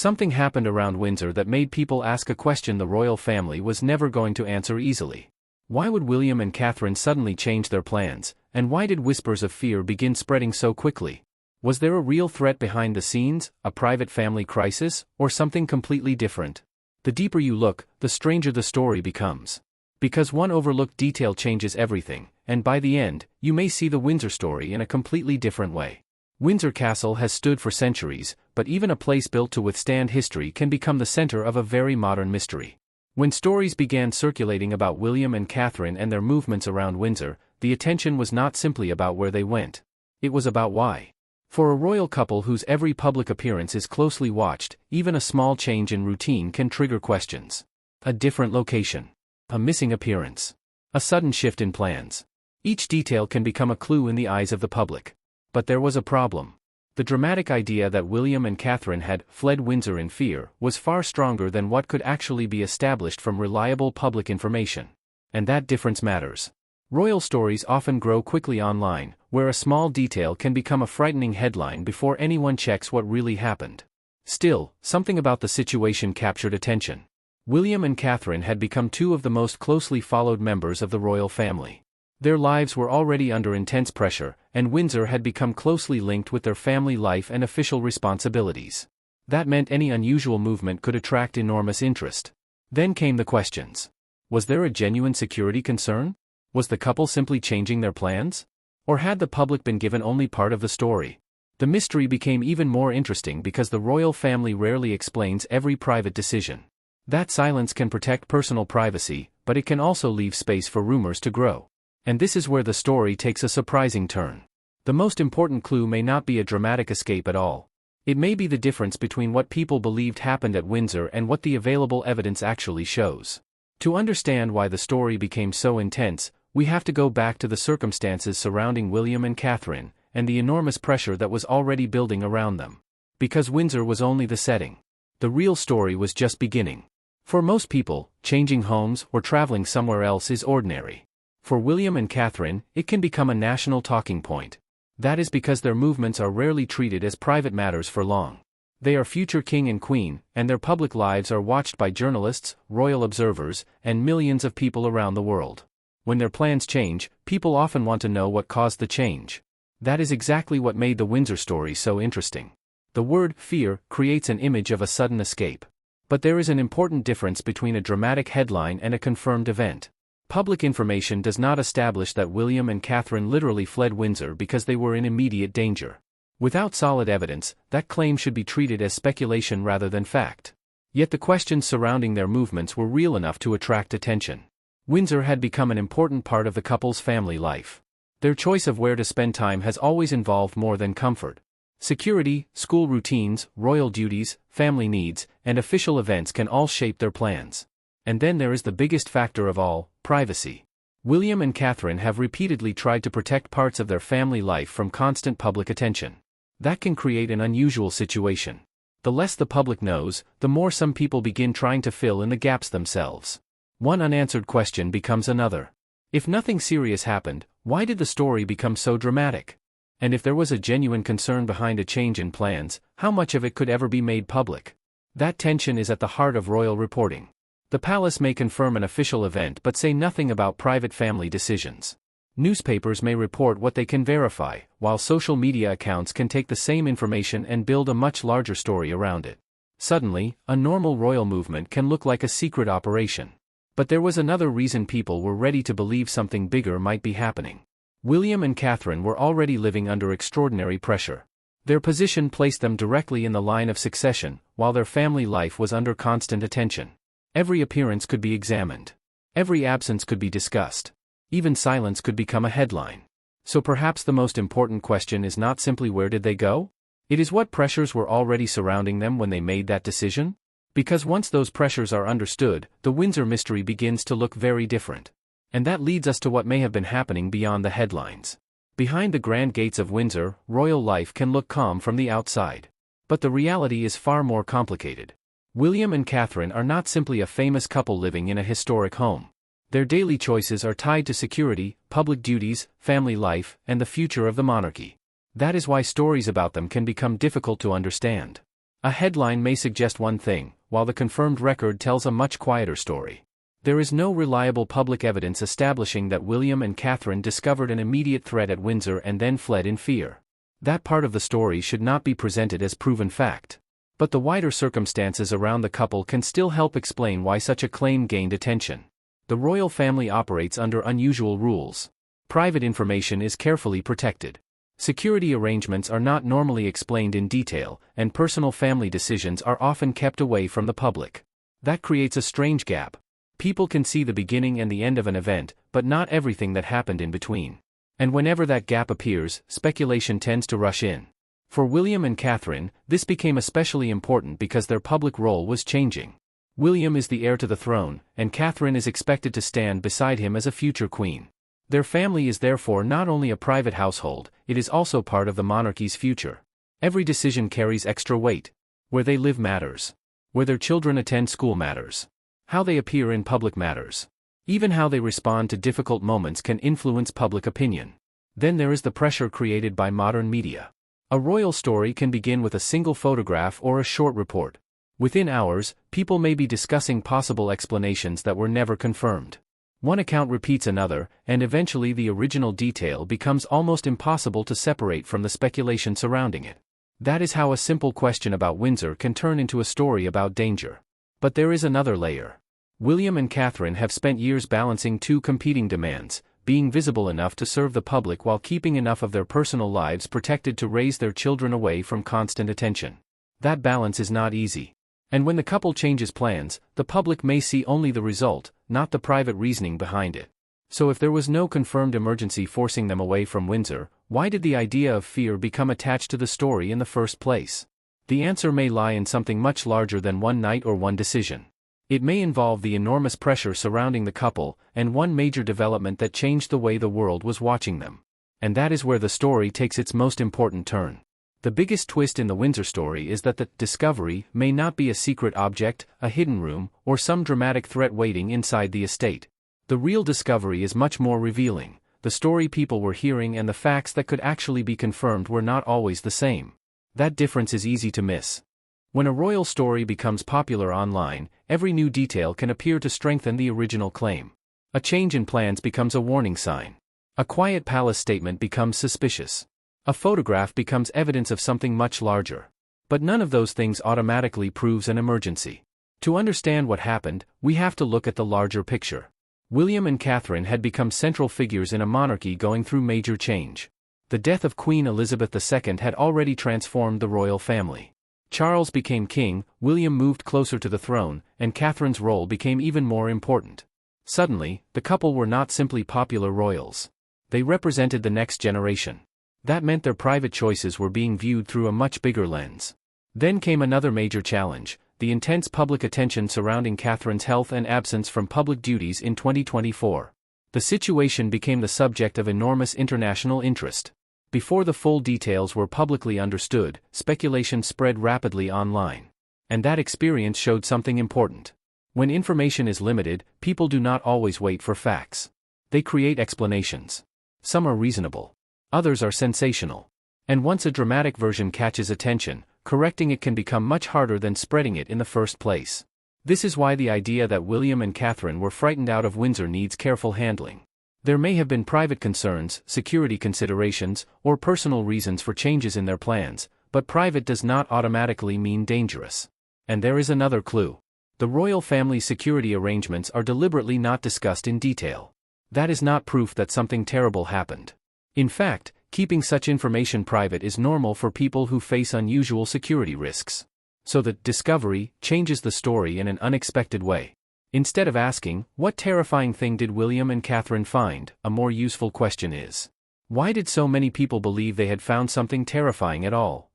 Something happened around Windsor that made people ask a question the royal family was never going to answer easily. Why would William and Catherine suddenly change their plans, and why did whispers of fear begin spreading so quickly? Was there a real threat behind the scenes, a private family crisis, or something completely different? The deeper you look, the stranger the story becomes. Because one overlooked detail changes everything, and by the end, you may see the Windsor story in a completely different way. Windsor Castle has stood for centuries, but even a place built to withstand history can become the center of a very modern mystery. When stories began circulating about William and Catherine and their movements around Windsor, the attention was not simply about where they went. It was about why. For a royal couple whose every public appearance is closely watched, even a small change in routine can trigger questions. A different location. A missing appearance. A sudden shift in plans. Each detail can become a clue in the eyes of the public. But there was a problem. The dramatic idea that William and Catherine had fled Windsor in fear was far stronger than what could actually be established from reliable public information. And that difference matters. Royal stories often grow quickly online, where a small detail can become a frightening headline before anyone checks what really happened. Still, something about the situation captured attention. William and Catherine had become two of the most closely followed members of the royal family. Their lives were already under intense pressure, and Windsor had become closely linked with their family life and official responsibilities. That meant any unusual movement could attract enormous interest. Then came the questions. Was there a genuine security concern? Was the couple simply changing their plans? Or had the public been given only part of the story? The mystery became even more interesting because the royal family rarely explains every private decision. That silence can protect personal privacy, but it can also leave space for rumors to grow. And this is where the story takes a surprising turn. The most important clue may not be a dramatic escape at all. It may be the difference between what people believed happened at Windsor and what the available evidence actually shows. To understand why the story became so intense, we have to go back to the circumstances surrounding William and Catherine, and the enormous pressure that was already building around them. Because Windsor was only the setting. The real story was just beginning. For most people, changing homes or traveling somewhere else is ordinary. For William and Catherine, it can become a national talking point. That is because their movements are rarely treated as private matters for long. They are future king and queen, and their public lives are watched by journalists, royal observers, and millions of people around the world. When their plans change, people often want to know what caused the change. That is exactly what made the Windsor story so interesting. The word fear creates an image of a sudden escape. But there is an important difference between a dramatic headline and a confirmed event. Public information does not establish that William and Catherine literally fled Windsor because they were in immediate danger. Without solid evidence, that claim should be treated as speculation rather than fact. Yet the questions surrounding their movements were real enough to attract attention. Windsor had become an important part of the couple's family life. Their choice of where to spend time has always involved more than comfort. Security, school routines, royal duties, family needs, and official events can all shape their plans. And then there is the biggest factor of all, privacy. William and Catherine have repeatedly tried to protect parts of their family life from constant public attention. That can create an unusual situation. The less the public knows, the more some people begin trying to fill in the gaps themselves. One unanswered question becomes another. If nothing serious happened, why did the story become so dramatic? And if there was a genuine concern behind a change in plans, how much of it could ever be made public? That tension is at the heart of royal reporting. The palace may confirm an official event but say nothing about private family decisions. Newspapers may report what they can verify, while social media accounts can take the same information and build a much larger story around it. Suddenly, a normal royal movement can look like a secret operation. But there was another reason people were ready to believe something bigger might be happening. William and Catherine were already living under extraordinary pressure. Their position placed them directly in the line of succession, while their family life was under constant attention. Every appearance could be examined. Every absence could be discussed. Even silence could become a headline. So perhaps the most important question is not simply where did they go? It is what pressures were already surrounding them when they made that decision? Because once those pressures are understood, the Windsor mystery begins to look very different. And that leads us to what may have been happening beyond the headlines. Behind the grand gates of Windsor, royal life can look calm from the outside. But the reality is far more complicated. William and Catherine are not simply a famous couple living in a historic home. Their daily choices are tied to security, public duties, family life, and the future of the monarchy. That is why stories about them can become difficult to understand. A headline may suggest one thing, while the confirmed record tells a much quieter story. There is no reliable public evidence establishing that William and Catherine discovered an immediate threat at Windsor and then fled in fear. That part of the story should not be presented as proven fact. But the wider circumstances around the couple can still help explain why such a claim gained attention. The royal family operates under unusual rules. Private information is carefully protected. Security arrangements are not normally explained in detail, and personal family decisions are often kept away from the public. That creates a strange gap. People can see the beginning and the end of an event, but not everything that happened in between. And whenever that gap appears, speculation tends to rush in. For William and Catherine, this became especially important because their public role was changing. William is the heir to the throne, and Catherine is expected to stand beside him as a future queen. Their family is therefore not only a private household, it is also part of the monarchy's future. Every decision carries extra weight. Where they live matters. Where their children attend school matters. How they appear in public matters. Even how they respond to difficult moments can influence public opinion. Then there is the pressure created by modern media. A royal story can begin with a single photograph or a short report. Within hours, people may be discussing possible explanations that were never confirmed. One account repeats another, and eventually the original detail becomes almost impossible to separate from the speculation surrounding it. That is how a simple question about Windsor can turn into a story about danger. But there is another layer. William and Catherine have spent years balancing two competing demands, being visible enough to serve the public while keeping enough of their personal lives protected to raise their children away from constant attention. That balance is not easy. And when the couple changes plans, the public may see only the result, not the private reasoning behind it. So if there was no confirmed emergency forcing them away from Windsor, why did the idea of fear become attached to the story in the first place? The answer may lie in something much larger than one night or one decision. It may involve the enormous pressure surrounding the couple, and one major development that changed the way the world was watching them. And that is where the story takes its most important turn. The biggest twist in the Windsor story is that the discovery may not be a secret object, a hidden room, or some dramatic threat waiting inside the estate. The real discovery is much more revealing. The story people were hearing and the facts that could actually be confirmed were not always the same. That difference is easy to miss. When a royal story becomes popular online, every new detail can appear to strengthen the original claim. A change in plans becomes a warning sign. A quiet palace statement becomes suspicious. A photograph becomes evidence of something much larger. But none of those things automatically proves an emergency. To understand what happened, we have to look at the larger picture. William and Catherine had become central figures in a monarchy going through major change. The death of Queen Elizabeth II had already transformed the royal family. Charles became king, William moved closer to the throne, and Catherine's role became even more important. Suddenly, the couple were not simply popular royals. They represented the next generation. That meant their private choices were being viewed through a much bigger lens. Then came another major challenge, the intense public attention surrounding Catherine's health and absence from public duties in 2024. The situation became the subject of enormous international interest. Before the full details were publicly understood, speculation spread rapidly online. And that experience showed something important. When information is limited, people do not always wait for facts. They create explanations. Some are reasonable. Others are sensational. And once a dramatic version catches attention, correcting it can become much harder than spreading it in the first place. This is why the idea that William and Catherine were frightened out of Windsor needs careful handling. There may have been private concerns, security considerations, or personal reasons for changes in their plans, but private does not automatically mean dangerous. And there is another clue. The royal family's security arrangements are deliberately not discussed in detail. That is not proof that something terrible happened. In fact, keeping such information private is normal for people who face unusual security risks. So the discovery changes the story in an unexpected way. Instead of asking, what terrifying thing did William and Catherine find, a more useful question is, why did so many people believe they had found something terrifying at all?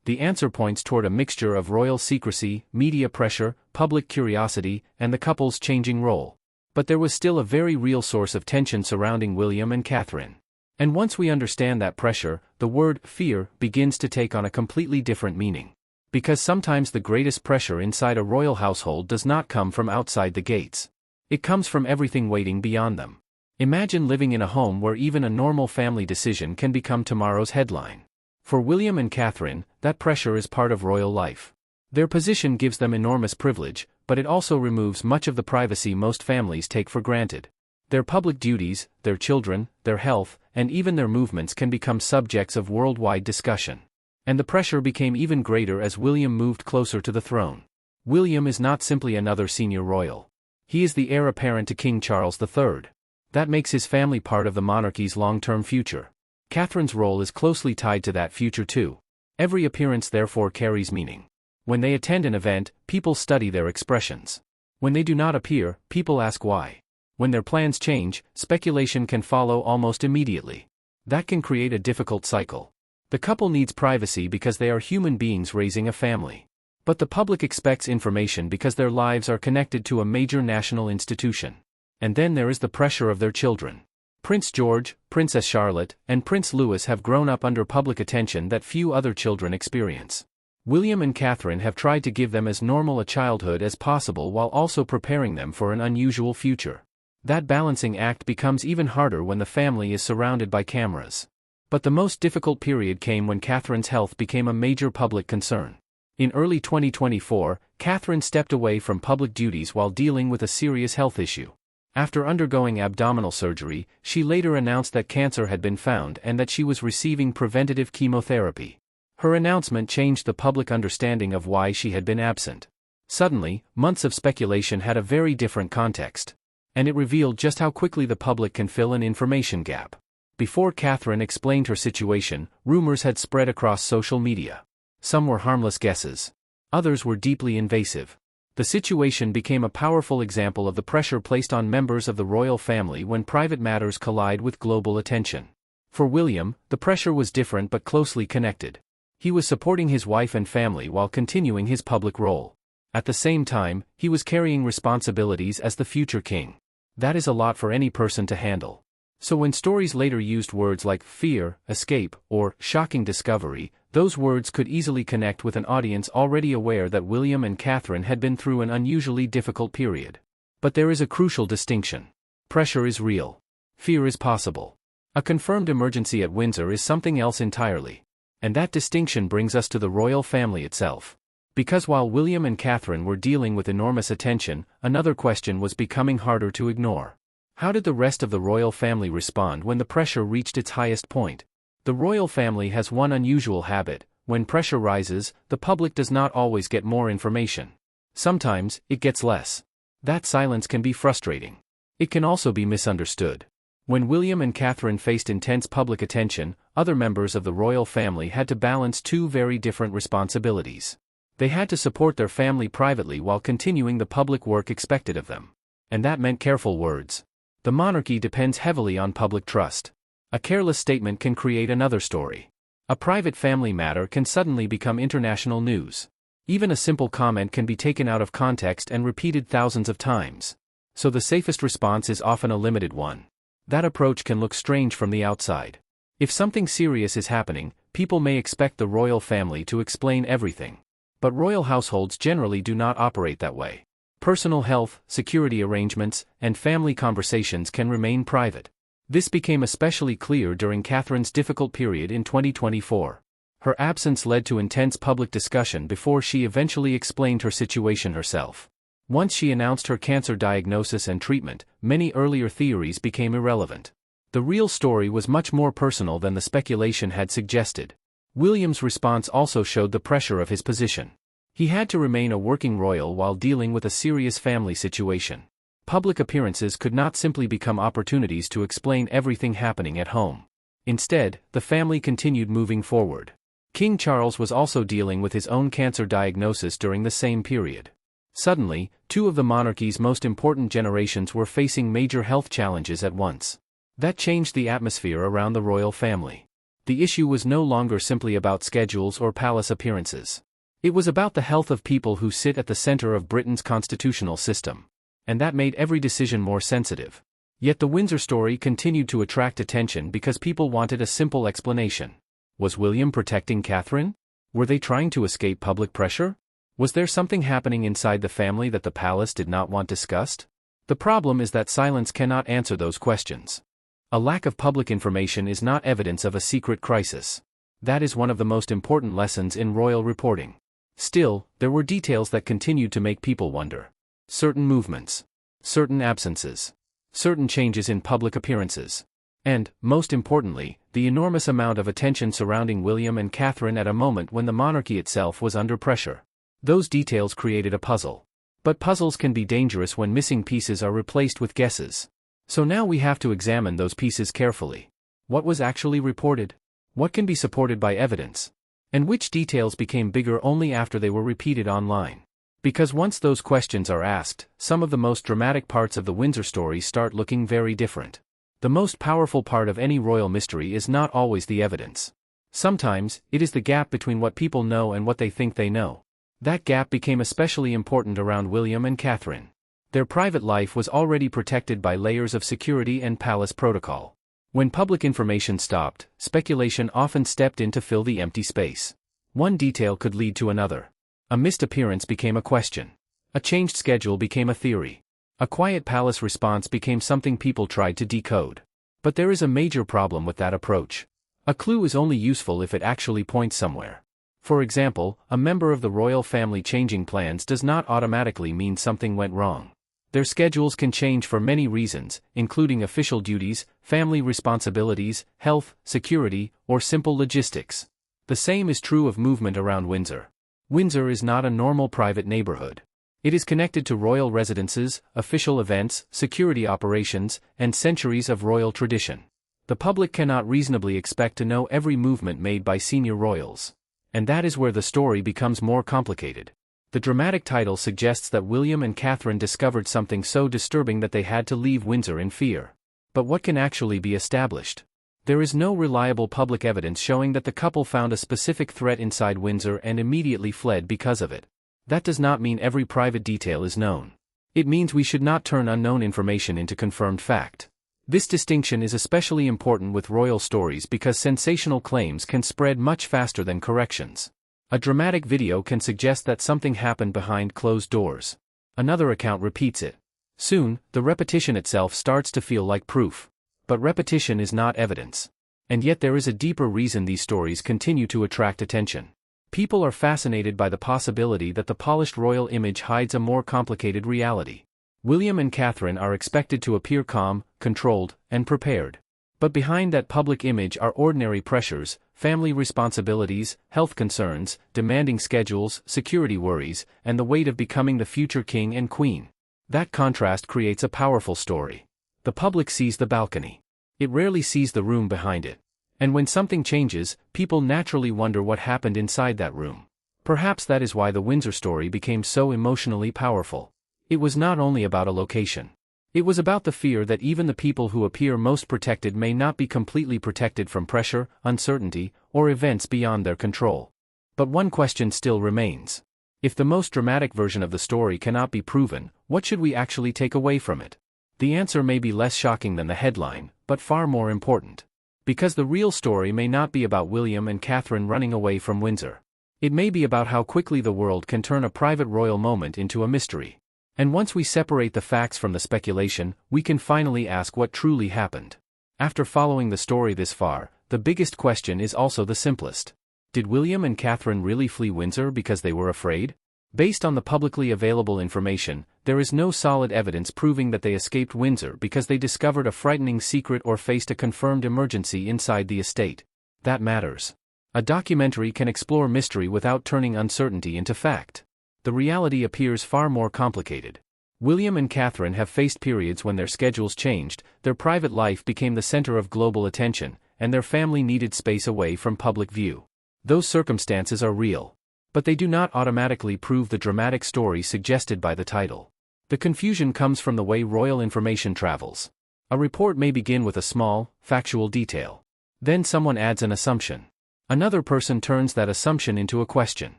The answer points toward a mixture of royal secrecy, media pressure, public curiosity, and the couple's changing role. But there was still a very real source of tension surrounding William and Catherine. And once we understand that pressure, the word fear begins to take on a completely different meaning. Because sometimes the greatest pressure inside a royal household does not come from outside the gates. It comes from everything waiting beyond them. Imagine living in a home where even a normal family decision can become tomorrow's headline. For William and Catherine, that pressure is part of royal life. Their position gives them enormous privilege, but it also removes much of the privacy most families take for granted. Their public duties, their children, their health, and even their movements can become subjects of worldwide discussion. And the pressure became even greater as William moved closer to the throne. William is not simply another senior royal. He is the heir apparent to King Charles III. That makes his family part of the monarchy's long-term future. Catherine's role is closely tied to that future too. Every appearance therefore carries meaning. When they attend an event, people study their expressions. When they do not appear, people ask why. When their plans change, speculation can follow almost immediately. That can create a difficult cycle. The couple needs privacy because they are human beings raising a family. But the public expects information because their lives are connected to a major national institution. And then there is the pressure of their children. Prince George, Princess Charlotte, and Prince Louis have grown up under public attention that few other children experience. William and Catherine have tried to give them as normal a childhood as possible while also preparing them for an unusual future. That balancing act becomes even harder when the family is surrounded by cameras. But the most difficult period came when Catherine's health became a major public concern. In early 2024, Catherine stepped away from public duties while dealing with a serious health issue. After undergoing abdominal surgery, she later announced that cancer had been found and that she was receiving preventative chemotherapy. Her announcement changed the public understanding of why she had been absent. Suddenly, months of speculation had a very different context. And it revealed just how quickly the public can fill an information gap. Before Catherine explained her situation, rumors had spread across social media. Some were harmless guesses. Others were deeply invasive. The situation became a powerful example of the pressure placed on members of the royal family when private matters collide with global attention. For William, the pressure was different but closely connected. He was supporting his wife and family while continuing his public role. At the same time, he was carrying responsibilities as the future king. That is a lot for any person to handle. So when stories later used words like fear, escape, or shocking discovery, those words could easily connect with an audience already aware that William and Catherine had been through an unusually difficult period. But there is a crucial distinction. Pressure is real. Fear is possible. A confirmed emergency at Windsor is something else entirely. And that distinction brings us to the royal family itself. Because while William and Catherine were dealing with enormous attention, another question was becoming harder to ignore. How did the rest of the royal family respond when the pressure reached its highest point? The royal family has one unusual habit: when pressure rises, the public does not always get more information. Sometimes, it gets less. That silence can be frustrating. It can also be misunderstood. When William and Catherine faced intense public attention, other members of the royal family had to balance two very different responsibilities. They had to support their family privately while continuing the public work expected of them. And that meant careful words. The monarchy depends heavily on public trust. A careless statement can create another story. A private family matter can suddenly become international news. Even a simple comment can be taken out of context and repeated thousands of times. So the safest response is often a limited one. That approach can look strange from the outside. If something serious is happening, people may expect the royal family to explain everything. But royal households generally do not operate that way. Personal health, security arrangements, and family conversations can remain private. This became especially clear during Catherine's difficult period in 2024. Her absence led to intense public discussion before she eventually explained her situation herself. Once she announced her cancer diagnosis and treatment, many earlier theories became irrelevant. The real story was much more personal than the speculation had suggested. William's response also showed the pressure of his position. He had to remain a working royal while dealing with a serious family situation. Public appearances could not simply become opportunities to explain everything happening at home. Instead, the family continued moving forward. King Charles was also dealing with his own cancer diagnosis during the same period. Suddenly, two of the monarchy's most important generations were facing major health challenges at once. That changed the atmosphere around the royal family. The issue was no longer simply about schedules or palace appearances. It was about the health of people who sit at the center of Britain's constitutional system. And that made every decision more sensitive. Yet the Windsor story continued to attract attention because people wanted a simple explanation. Was William protecting Catherine? Were they trying to escape public pressure? Was there something happening inside the family that the palace did not want discussed? The problem is that silence cannot answer those questions. A lack of public information is not evidence of a secret crisis. That is one of the most important lessons in royal reporting. Still, there were details that continued to make people wonder. Certain movements. Certain absences. Certain changes in public appearances. And, most importantly, the enormous amount of attention surrounding William and Catherine at a moment when the monarchy itself was under pressure. Those details created a puzzle. But puzzles can be dangerous when missing pieces are replaced with guesses. So now we have to examine those pieces carefully. What was actually reported? What can be supported by evidence? And which details became bigger only after they were repeated online? Because once those questions are asked, some of the most dramatic parts of the Windsor story start looking very different. The most powerful part of any royal mystery is not always the evidence. Sometimes, it is the gap between what people know and what they think they know. That gap became especially important around William and Catherine. Their private life was already protected by layers of security and palace protocol. When public information stopped, speculation often stepped in to fill the empty space. One detail could lead to another. A missed appearance became a question. A changed schedule became a theory. A quiet palace response became something people tried to decode. But there is a major problem with that approach. A clue is only useful if it actually points somewhere. For example, a member of the royal family changing plans does not automatically mean something went wrong. Their schedules can change for many reasons, including official duties, family responsibilities, health, security, or simple logistics. The same is true of movement around Windsor. Windsor is not a normal private neighborhood. It is connected to royal residences, official events, security operations, and centuries of royal tradition. The public cannot reasonably expect to know every movement made by senior royals. And that is where the story becomes more complicated. The dramatic title suggests that William and Catherine discovered something so disturbing that they had to leave Windsor in fear. But what can actually be established? There is no reliable public evidence showing that the couple found a specific threat inside Windsor and immediately fled because of it. That does not mean every private detail is known. It means we should not turn unknown information into confirmed fact. This distinction is especially important with royal stories because sensational claims can spread much faster than corrections. A dramatic video can suggest that something happened behind closed doors. Another account repeats it. Soon, the repetition itself starts to feel like proof. But repetition is not evidence. And yet there is a deeper reason these stories continue to attract attention. People are fascinated by the possibility that the polished royal image hides a more complicated reality. William and Catherine are expected to appear calm, controlled, and prepared. But behind that public image are ordinary pressures, family responsibilities, health concerns, demanding schedules, security worries, and the weight of becoming the future king and queen. That contrast creates a powerful story. The public sees the balcony. It rarely sees the room behind it. And when something changes, people naturally wonder what happened inside that room. Perhaps that is why the Windsor story became so emotionally powerful. It was not only about a location. It was about the fear that even the people who appear most protected may not be completely protected from pressure, uncertainty, or events beyond their control. But one question still remains. If the most dramatic version of the story cannot be proven, what should we actually take away from it? The answer may be less shocking than the headline, but far more important. Because the real story may not be about William and Catherine running away from Windsor. It may be about how quickly the world can turn a private royal moment into a mystery. And once we separate the facts from the speculation, we can finally ask what truly happened. After following the story this far, the biggest question is also the simplest. Did William and Catherine really flee Windsor because they were afraid? Based on the publicly available information, there is no solid evidence proving that they escaped Windsor because they discovered a frightening secret or faced a confirmed emergency inside the estate. That matters. A documentary can explore mystery without turning uncertainty into fact. The reality appears far more complicated. William and Catherine have faced periods when their schedules changed, their private life became the center of global attention, and their family needed space away from public view. Those circumstances are real. But they do not automatically prove the dramatic story suggested by the title. The confusion comes from the way royal information travels. A report may begin with a small, factual detail. Then someone adds an assumption. Another person turns that assumption into a question.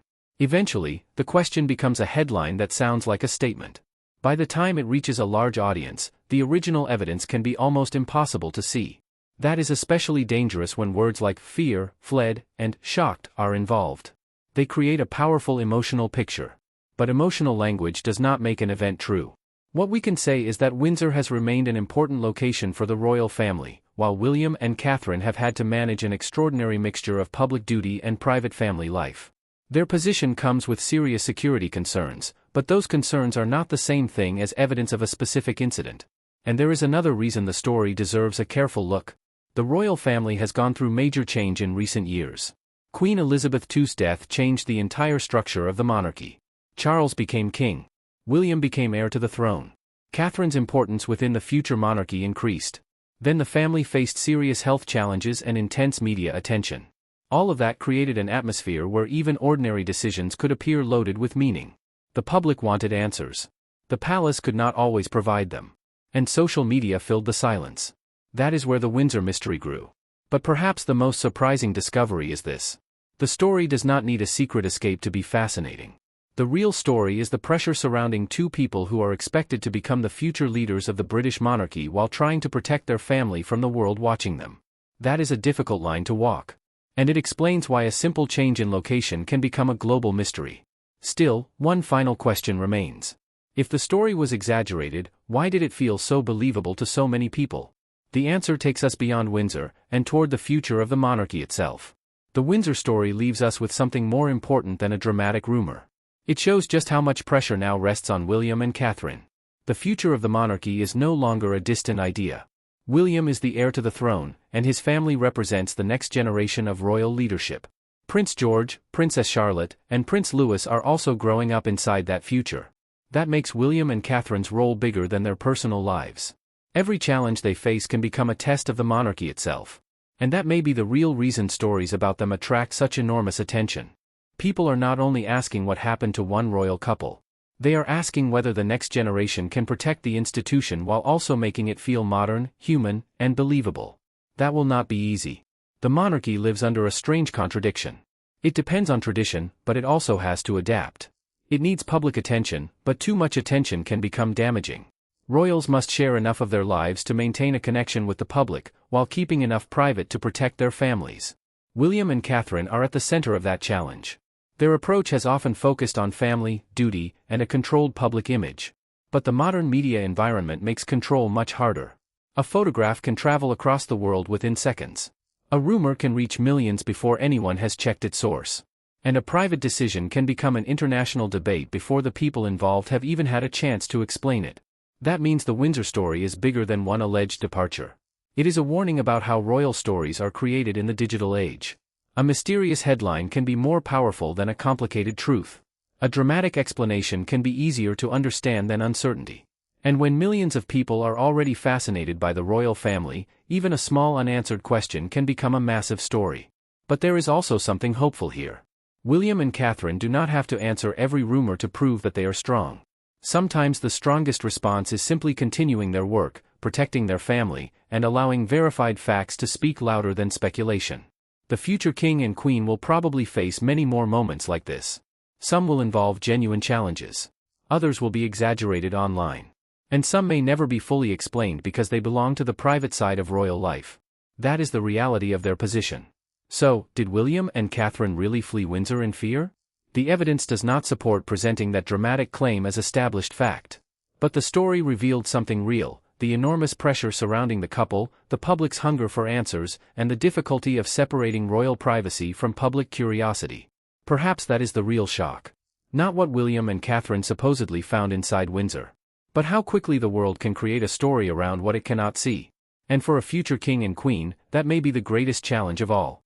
Eventually, the question becomes a headline that sounds like a statement. By the time it reaches a large audience, the original evidence can be almost impossible to see. That is especially dangerous when words like fear, fled, and shocked are involved. They create a powerful emotional picture. But emotional language does not make an event true. What we can say is that Windsor has remained an important location for the royal family, while William and Catherine have had to manage an extraordinary mixture of public duty and private family life. Their position comes with serious security concerns, but those concerns are not the same thing as evidence of a specific incident. And there is another reason the story deserves a careful look. The royal family has gone through major change in recent years. Queen Elizabeth II's death changed the entire structure of the monarchy. Charles became king. William became heir to the throne. Catherine's importance within the future monarchy increased. Then the family faced serious health challenges and intense media attention. All of that created an atmosphere where even ordinary decisions could appear loaded with meaning. The public wanted answers. The palace could not always provide them. And social media filled the silence. That is where the Windsor mystery grew. But perhaps the most surprising discovery is this. The story does not need a secret escape to be fascinating. The real story is the pressure surrounding two people who are expected to become the future leaders of the British monarchy while trying to protect their family from the world watching them. That is a difficult line to walk. And it explains why a simple change in location can become a global mystery. Still, one final question remains. If the story was exaggerated, why did it feel so believable to so many people? The answer takes us beyond Windsor, and toward the future of the monarchy itself. The Windsor story leaves us with something more important than a dramatic rumor. It shows just how much pressure now rests on William and Catherine. The future of the monarchy is no longer a distant idea. William is the heir to the throne, and his family represents the next generation of royal leadership. Prince George, Princess Charlotte, and Prince Louis are also growing up inside that future. That makes William and Catherine's role bigger than their personal lives. Every challenge they face can become a test of the monarchy itself. And that may be the real reason stories about them attract such enormous attention. People are not only asking what happened to one royal couple. They are asking whether the next generation can protect the institution while also making it feel modern, human, and believable. That will not be easy. The monarchy lives under a strange contradiction. It depends on tradition, but it also has to adapt. It needs public attention, but too much attention can become damaging. Royals must share enough of their lives to maintain a connection with the public, while keeping enough private to protect their families. William and Catherine are at the center of that challenge. Their approach has often focused on family, duty, and a controlled public image. But the modern media environment makes control much harder. A photograph can travel across the world within seconds. A rumor can reach millions before anyone has checked its source. And a private decision can become an international debate before the people involved have even had a chance to explain it. That means the Windsor story is bigger than one alleged departure. It is a warning about how royal stories are created in the digital age. A mysterious headline can be more powerful than a complicated truth. A dramatic explanation can be easier to understand than uncertainty. And when millions of people are already fascinated by the royal family, even a small unanswered question can become a massive story. But there is also something hopeful here. William and Catherine do not have to answer every rumor to prove that they are strong. Sometimes the strongest response is simply continuing their work, protecting their family, and allowing verified facts to speak louder than speculation. The future king and queen will probably face many more moments like this. Some will involve genuine challenges. Others will be exaggerated online. And some may never be fully explained because they belong to the private side of royal life. That is the reality of their position. So, did William and Catherine really flee Windsor in fear? The evidence does not support presenting that dramatic claim as established fact. But the story revealed something real: the enormous pressure surrounding the couple, the public's hunger for answers, and the difficulty of separating royal privacy from public curiosity. Perhaps that is the real shock. Not what William and Catherine supposedly found inside Windsor, but how quickly the world can create a story around what it cannot see. And for a future king and queen, that may be the greatest challenge of all.